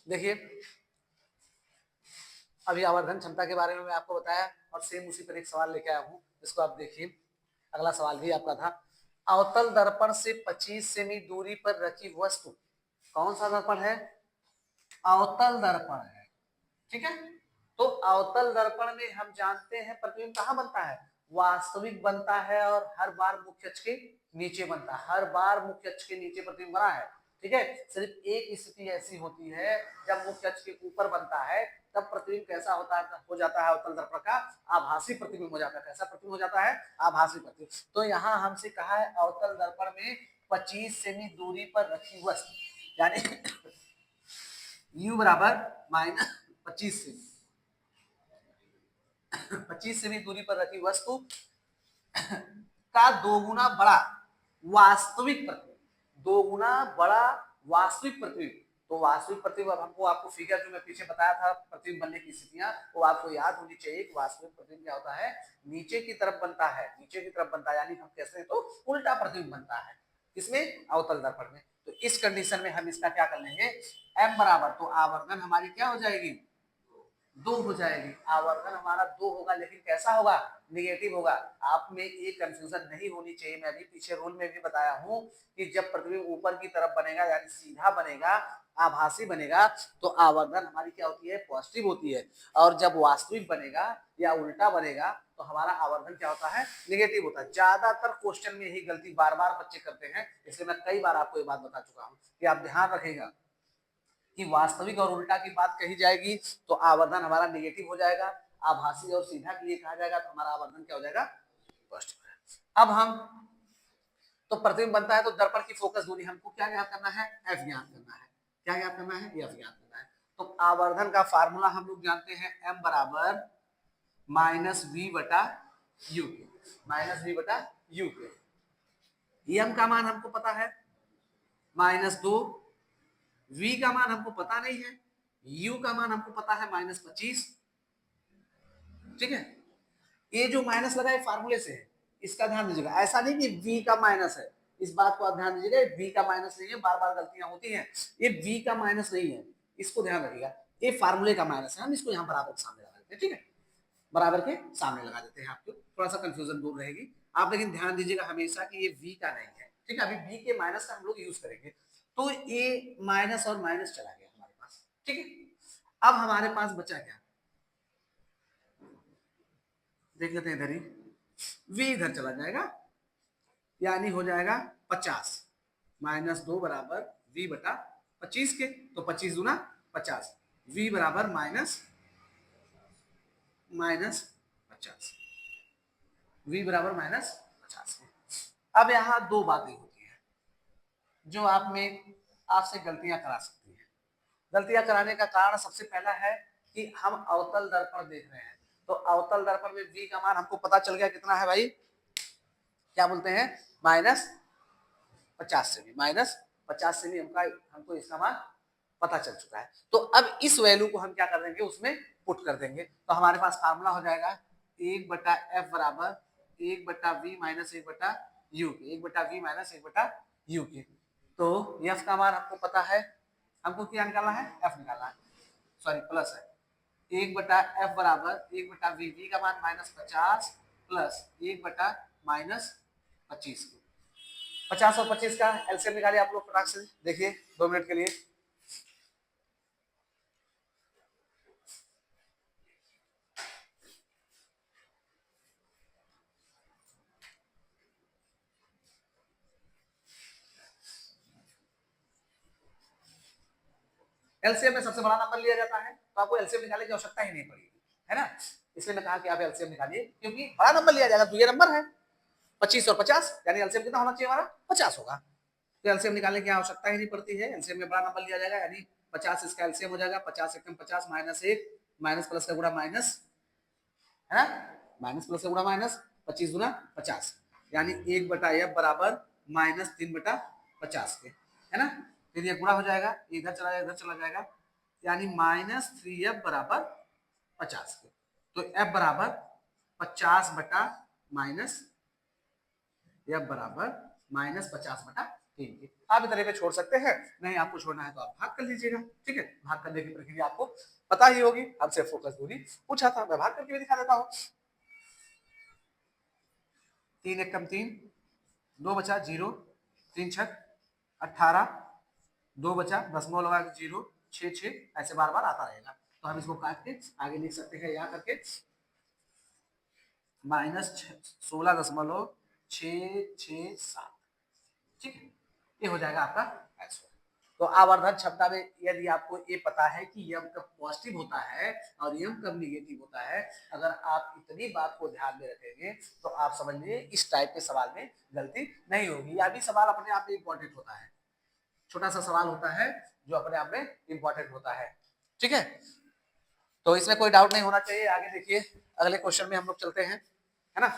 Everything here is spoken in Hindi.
देखिए अभी आवर्धन क्षमता के बारे में मैं आपको बताया और सेम उसी पर एक सवाल लेके आया हूँ, इसको आप देखिए। अगला सवाल भी आपका था, अवतल दर्पण से 25 सेमी दूरी पर रखी वस्तु, कौन सा दर्पण है? अवतल दर्पण है, ठीक है। तो अवतल दर्पण में हम जानते हैं प्रतिबिंब कहाँ बनता है, वास्तविक बनता है और हर बार मुख्य अक्ष के नीचे बनता है, हर बार मुख्य अक्ष के नीचे प्रतिबिंब बना है, ठीक है। सिर्फ एक स्थिति ऐसी होती है जब मुख्य अक्ष के ऊपर बनता है, तब प्रतिबिंब कैसा होता है, हो जाता है अवतल दर्पण का आभासी प्रतिबिंब हो जाता है। कैसा प्रतिबिंब हो जाता है? आभासी प्रतिबिंब। तो यहाँ हमसे कहा है अवतल दर्पण में 25 सेमी दूरी पर रखी वस्तु, यानी u बराबर -25 सेमी, 25 सेमी दूरी पर रखी वस्तु का दोगुना बड़ा वास्तविक प्रतिबिंब, दोगुना बड़ा वास्तविक प्रतिबिंब। तो वास्तविक प्रतिबिंब, अब हमको आपको फिगर जो मैं पीछे बताया था प्रतिबिंब बनने की स्थितियां, वो आपको याद होनी चाहिए कि वास्तविक प्रतिबिंब क्या होता है, नीचे की तरफ बनता है, नीचे की तरफ बनता है, यानी हम कहते हैं तो उल्टा प्रतिबिंब बनता है, इसमें अवतल दर्पण में। तो इस कंडीशन में हम इसका क्या कर लेंगे, m बराबर, तो आवर्धन हमारी क्या हो जाएगी, 2 हो जाएगी। आवर्धन हमारा 2 होगा, लेकिन कैसा होगा, निगेटिव होगा। आप में एक कंफ्यूजन नहीं होनी चाहिए, मैं भी पीछे रूल में भी बताया हूं कि जब प्रतिबिंब ऊपर की तरफ बनेगा, यानी सीधा बनेगा, आभासी बनेगा, तो आवर्धन हमारी क्या होती है, पॉजिटिव होती है। और जब वास्तविक बनेगा या उल्टा बनेगा, तो हमारा आवर्धन क्या होता है, निगेटिव होता है। ज्यादातर क्वेश्चन में यही गलती बार बार बच्चे करते हैं, इसलिए मैं कई बार आपको ये बात बता चुका हूं कि आप ध्यान रखेगा कि वास्तविक और उल्टा की बात कही जाएगी तो आवर्धन हमारा निगेटिव हो जाएगा, आभासी और सीधा के लिए कहा जाएगा तो हमारा आवर्धन क्या हो जाएगा, पॉजिटिव। अब हम, तो प्रतिबिंब बनता है तो दर्पण की फोकस दूरी हमको क्या ज्ञात करना है, एफ ज्ञात करना है। क्या ज्ञात करना है, एफ ज्ञात करना है। तो आवर्धन का फार्मूला हम लोग जानते हैं, एम बराबर -v बटा यू के, -v बटा यू के। एम का मान हमको पता है -2, v का मान हमको पता नहीं है, u का मान हमको पता है -25, ठीक है। ये जो माइनस लगा है फार्मूले से है, इसका ध्यान दीजिएगा। ऐसा नहीं कि v का माइनस है, इस बात को आप ध्यान दीजिएगा, v का माइनस नहीं है, बार बार गलतियां होती हैं। ये v का माइनस नहीं है, इसको ध्यान रखिएगा, ये फार्मूले का माइनस है। हम इसको यहाँ बराबर सामने लगा देते हैं, ठीक है, बराबर के सामने लगा देते हैं, आपको थोड़ा सा कंफ्यूजन दूर रहेगी। आप लेकिन ध्यान दीजिएगा हमेशा कि ये v का नहीं है, ठीक है। अभी v के माइनस का हम लोग यूज करेंगे, तो ये माइनस और माइनस चला गया हमारे पास, ठीक है। अब हमारे पास बचा क्या, देख लेते हैं इधर ही, v इधर चला जाएगा, यानी हो जाएगा 50, -2 बराबर v बटा 25 के, तो 25 दूना 50, v बराबर -50, v बराबर -50 के। अब यहाँ दो बातें होती हैं जो आप में आपसे गलतियां करा सकती हैं। गलतियां कराने का कारण सबसे पहला है कि हम अवतल दर्पण देख रहे हैं, तो अवतल दर्पण में v का मान हमको पता चल गया कितना है भाई, क्या बोलते हैं, -50 सेमी, -50 सेमी हमको इसका मान पता चल चुका है। तो अब इस वैल्यू को हम क्या कर देंगे, उसमें पुट कर देंगे, तो हमारे पास फार्मूला हो जाएगा 1/f बराबर 1/v माइनस 1/u के, 1/v माइनस 1/u के। तो f का मान हमको पता है, हमको क्या निकालना है, f निकालना है, सॉरी प्लस है, 1/f बराबर 1/v, v का मान -50 प्लस 1/-25 के। 50 और 25 का एलसीएम निकालिए आप लोग फटाक से, देखिए 2 मिनट के लिए। एलसीएम में सबसे बड़ा नंबर लिया जाता है, तो आपको एलसीएम निकालने की आवश्यकता ही नहीं पड़ेगी, है ना। इसलिए मैं कहा कि आप एलसीएम निकालिए, क्योंकि बड़ा नंबर लिया जाएगा, तो ये नंबर है 25 और 50, यानी एलसीएम कितना होना चाहिए हमारा, 50 होगा। तो एलसीएम निकालने की आवश्यकता ही नहीं पड़ती है, एलसीएम में बड़ा नंबर लिया जाएगा, यानी 50 इसका एलसीएम हो जाएगा, 50 एकम 50 -1, माइनस प्लस का गुणा माइनस, है ना, माइनस प्लस का गुणा माइनस, 25 गुना 50, यानी 1/f बराबर -3/50 के, है ना। फिर ये गुणा हो जाएगा, इधर चला जाएगा, इधर चला जाएगा, यानी -3f बराबर 50 के। तो f बराबर 50 बटा माइनस, f बराबर -50 बटा 3 की। आप इतने पे छोड़ सकते हैं, नहीं आपको छोड़ना है तो आप भाग कर लीजिएगा। ठीक है, भाग करने की प्रक्रिया आपको पता ही होगी, हमसे फोकस दूरी पूछा था, मैं भाग करके भी दिखा देता हूँ। 3 एक कम 3, 2 बचा 0, 3 छक 18, 2 बचा दशमलव लगा के 0, 6 6, ऐसे बार बार आता रहेगा। तो हम इसको काट के आगे लिख सकते हैं यहाँ करके -16.667। ठीक है, ये हो जाएगा आपका आंसर। तो आवर्धन क्षमता में यदि आपको ये पता है कि यम कब पॉजिटिव होता है और यम कब निगेटिव होता है, अगर आप इतनी बात को ध्यान में रखेंगे तो आप समझ लीजिए इस टाइप के सवाल में गलती नहीं होगी। या भी सवाल अपने आप में इंपॉर्टेंट होता है, छोटा सा सवाल होता है जो अपने आप में इंपॉर्टेंट होता है। ठीक है, तो इसमें कोई डाउट नहीं होना चाहिए। आगे देखिए, अगले क्वेश्चन में हम लोग चलते हैं, है ना।